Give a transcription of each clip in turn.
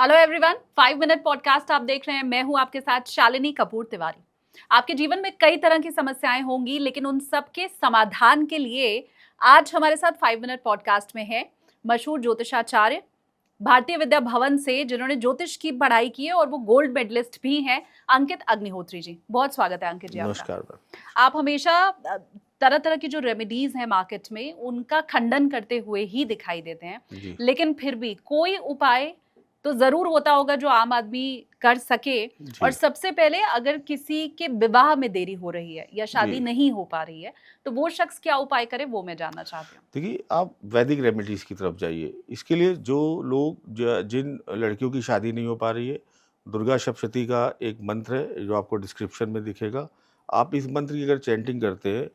Hello everyone, 5 minute podcast आप देख रहे हैं। मैं हूं आपके साथ शालिनी कपूर तिवारी। आपके जीवन में कई तरह की समस्याएं होंगी, लेकिन उन सब के समाधान के लिए आज हमारे साथ 5 मिनट पॉडकास्ट में है मशहूर ज्योतिषाचार्य, भारतीय विद्या भवन से जिन्होंने ज्योतिष की पढ़ाई की है और वो गोल्ड मेडलिस्ट भी हैं, अंकित अग्निहोत्री जी। बहुत स्वागत है अंकित जी आपका। नमस्कार मैम। आप हमेशा तरह तरह की जो रेमेडीज हैं मार्केट में, उनका खंडन करते हुए ही दिखाई देते हैं, जी लेकिन फिर भी कोई उपाय तो जरूर होता होगा जो आम आदमी कर सके। और जी सबसे पहले, अगर किसी के विवाह में देरी हो रही है या जी शादी नहीं हो पा रही है, तो वो शख्स क्या उपाय करे, वो मैं जानना चाहती हूँ। देखिए, आप वैदिक रेमेडीज़ की तरफ जाइए। इसके लिए जो लोग जिन लड़कियों की शादी नहीं हो पा रही है, दुर्गा सप्तशती का एक मंत्र है जो आपको डिस्क्रिप्शन में दिखेगा। आप इस मंत्र की अगर चैंटिंग करते हैं,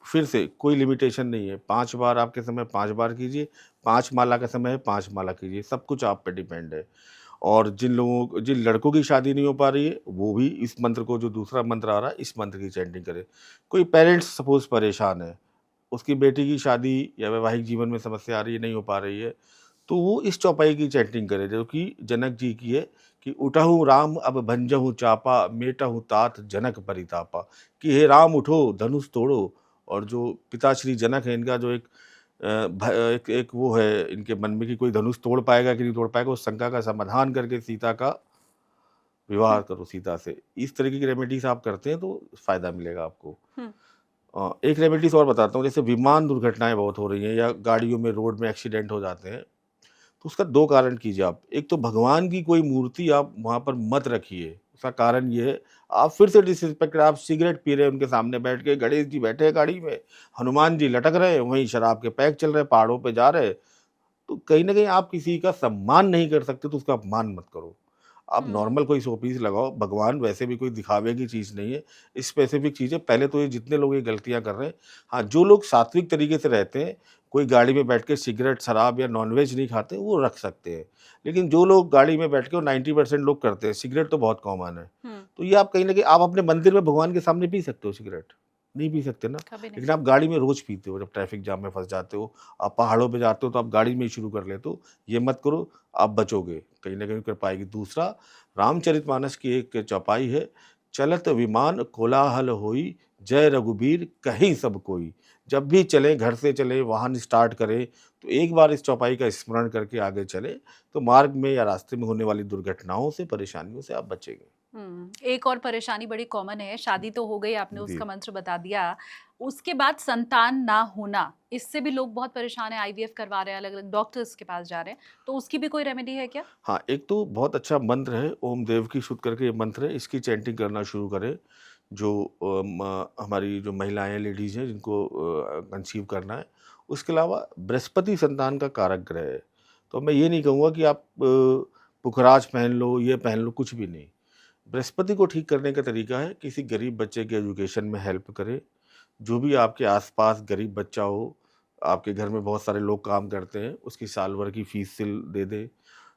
फिर से कोई लिमिटेशन नहीं है। 5 बार आपके समय 5 बार कीजिए, 5 माला का समय है 5 माला कीजिए, सब कुछ आप पे डिपेंड है। और जिन लड़कों की शादी नहीं हो पा रही है, वो भी इस मंत्र को, जो दूसरा मंत्र आ रहा है, इस मंत्र की चैंटिंग करें। कोई पेरेंट्स सपोज़ परेशान है, उसकी बेटी की शादी या वैवाहिक जीवन में समस्या आ रही है, नहीं हो पा रही है, तो वो इस चौपाई की चैंटिंग करे जो कि जनक जी की है कि उठहु राम अब भंजहु चापा, मेटहु तात जनक परितापा। कि हे राम उठो, धनुष तोड़ो। और जो पिता श्री जनक है, इनका जो एक एक वो है इनके मन में कि कोई धनुष तोड़ पाएगा कि नहीं तोड़ पाएगा, उस शंका का समाधान करके सीता का विवाह हम्म, करो सीता से। इस तरीके की रेमेडीज़ आप करते हैं तो फ़ायदा मिलेगा आपको। हम्म, एक रेमेडीज़ और बताता हूँ, जैसे विमान दुर्घटनाएँ बहुत हो रही हैं या गाड़ियों में, रोड में एक्सीडेंट हो जाते हैं, तो उसका 2 कारण कीजिए आप। एक तो भगवान की कोई मूर्ति आप वहाँ पर मत रखिए। उसका कारण ये है, आप फिर से डिसरिस्पेक्ट, आप सिगरेट पी रहे हैं उनके सामने बैठ के, गणेश जी बैठे हैं गाड़ी में, हनुमान जी लटक रहे हैं, वहीं शराब के पैक चल रहे हैं, पहाड़ों पे जा रहे हैं। तो कहीं न कहीं आप किसी का सम्मान नहीं कर सकते, तो उसका अपमान मत करो। आप हम्म, नॉर्मल कोई शोपीस लगाओ, भगवान वैसे भी कोई दिखावे की चीज़ नहीं है, स्पेसिफिक चीज़ है। पहले तो ये जितने लोग ये गलतियाँ कर रहे हैं, हाँ, जो लोग सात्विक तरीके से रहते हैं, कोई गाड़ी में बैठ के सिगरेट, शराब या नॉन-वेज नहीं खाते, वो रख सकते हैं। लेकिन जो लोग गाड़ी में बैठ के, और 90% लोग करते हैं, सिगरेट तो बहुत कॉमन है। हम्म, तो ये आप कहीं न कहीं आप अपने मंदिर में भगवान के सामने पी सकते हो सिगरेट? नहीं पी सकते ना। कभी नहीं। लेकिन आप गाड़ी में रोज़ पीते हो, जब ट्रैफिक जाम में फँस जाते हो, आप पहाड़ों पे जाते हो तो आप गाड़ी में ही शुरू कर लेते हो। ये मत करो, आप बचोगे, कहीं न कहीं कृपा आएगी। दूसरा, रामचरितमानस की एक चौपाई है, चलत विमान कोलाहल होई, जय रघुबीर कहीं सब कोई। जब भी चलें, घर से चलें, वाहन स्टार्ट करें, तो एक बार इस चौपाई का स्मरण करके आगे चलें, तो मार्ग में या रास्ते में होने वाली दुर्घटनाओं से, परेशानियों से आप बचेंगे। एक और परेशानी बड़ी कॉमन है, शादी तो हो गई, आपने जी। उसका मंत्र बता दिया, उसके बाद संतान ना होना, इससे भी लोग बहुत परेशान हैं, आईवीएफ करवा रहे हैं, अलग अलग डॉक्टर्स के पास जा रहे हैं, तो उसकी भी कोई रेमेडी है क्या? हाँ, एक तो बहुत अच्छा मंत्र है, ओम देव की शुद्ध करके ये मंत्र है, इसकी चैंटिंग करना शुरू करें। जो हमारी जो महिलाएँ, लेडीज़ हैं, जिनको कंसीव करना है। उसके अलावा बृहस्पति संतान का कारक ग्रह है, तो मैं ये नहीं कहूँगा कि आप पुखराज पहन लो, ये पहन लो, कुछ भी नहीं। बृहस्पति को ठीक करने का तरीका है, किसी गरीब बच्चे के एजुकेशन में हेल्प करें। जो भी आपके आस-पास गरीब बच्चा हो, आपके घर में बहुत सारे लोग काम करते हैं, उसकी साल भर की फीस सिल दे दें।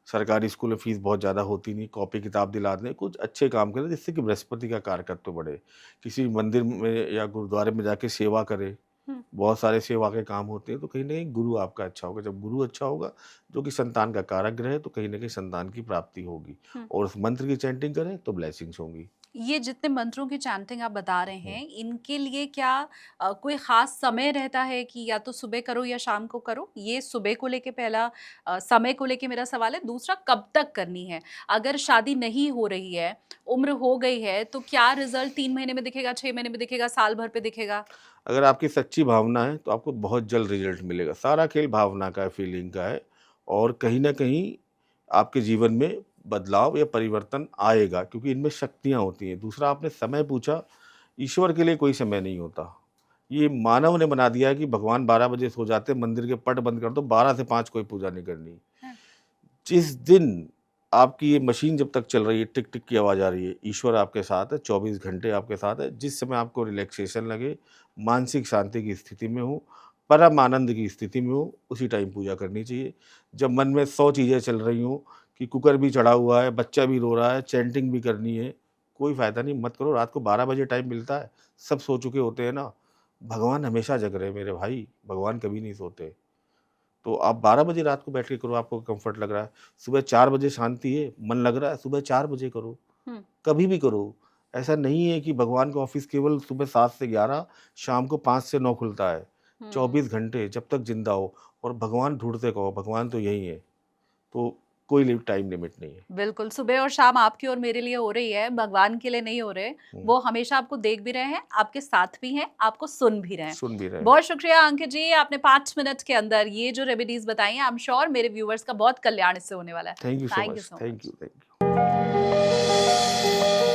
सरकारी स्कूल में फ़ीस बहुत ज़्यादा होती नहीं, कॉपी-किताब दिला दें, कुछ अच्छे काम करें जिससे कि बृहस्पति का कारकत्व बढ़े। किसी मंदिर में या गुरुद्वारे में जाके सेवा करें, हम्म, बहुत सारे सेवा के काम होते हैं, तो कहीं न कहीं गुरु आपका अच्छा होगा। जब गुरु अच्छा होगा, जो कि संतान का कारक ग्रह है, तो कहीं न कहीं संतान की प्राप्ति होगी, हम्म। और उस मंत्र की चैंटिंग करें तो ब्लेसिंग्स होंगी। ये जितने मंत्रों की चैंटिंग आप बता रहे हुँ। हैं, इनके लिए क्या कोई खास समय रहता है कि या तो सुबह करो या शाम को करो? ये सुबह को लेके पहला समय को लेके मेरा सवाल है। दूसरा, कब तक करनी है? अगर शादी नहीं हो रही है, उम्र हो गई है, तो क्या रिजल्ट 3 महीने में दिखेगा, 6 महीने में दिखेगा, साल भर पे दिखेगा? अगर आपकी सच्ची भावना है, तो आपको बहुत जल्द रिज़ल्ट मिलेगा। सारा खेल भावना का है, फीलिंग का है, और कहीं न कहीं आपके जीवन में बदलाव या परिवर्तन आएगा, क्योंकि इनमें शक्तियाँ होती हैं। दूसरा, आपने समय पूछा, ईश्वर के लिए कोई समय नहीं होता। ये मानव ने बना दिया है कि भगवान 12 बजे सो जाते हैं, मंदिर के पट बंद कर दो, 12 से 5 कोई पूजा नहीं करनी। हाँ। जिस दिन आपकी ये मशीन जब तक चल रही है, टिक टिक की आवाज़ आ रही है, ईश्वर आपके साथ है, 24 घंटे आपके साथ है। जिस समय आपको रिलैक्सेशन लगे, मानसिक शांति की स्थिति में हो, परम आनंद की स्थिति में हो, उसी टाइम पूजा करनी चाहिए। जब मन में 100 चीज़ें चल रही हों, कि कुकर भी चढ़ा हुआ है, बच्चा भी रो रहा है, चैंटिंग भी करनी है, कोई फ़ायदा नहीं, मत करो। रात को 12 बजे टाइम मिलता है, सब सो चुके होते हैं ना। भगवान हमेशा जग रहे हैं मेरे भाई, भगवान कभी नहीं सोते। तो आप 12 बजे रात को बैठ के करो, आपको कंफर्ट लग रहा है। सुबह 4 बजे शांति है, मन लग रहा है, सुबह 4 बजे करो, कभी भी करो। ऐसा नहीं है कि भगवान का ऑफिस केवल सुबह 7 से 11, शाम को 5 से 9 खुलता है। 24 घंटे जब तक जिंदा हो, और भगवान ढूंढते कहो, भगवान तो यही है। तो कोई टाइम लिमिट नहीं है। बिल्कुल, सुबह और शाम आपकी और मेरे लिए हो रही है, भगवान के लिए नहीं हो रहे। वो हमेशा आपको देख भी रहे हैं, आपके साथ भी हैं, आपको सुन भी रहे हैं। बहुत शुक्रिया अंकित जी, आपने 5 मिनट के अंदर ये जो रेमेडीज बताई हैं, आई एम श्योर मेरे व्यूअर्स का बहुत कल्याण इससे होने वाला है। Thank you so much. Thank you so thank much. You.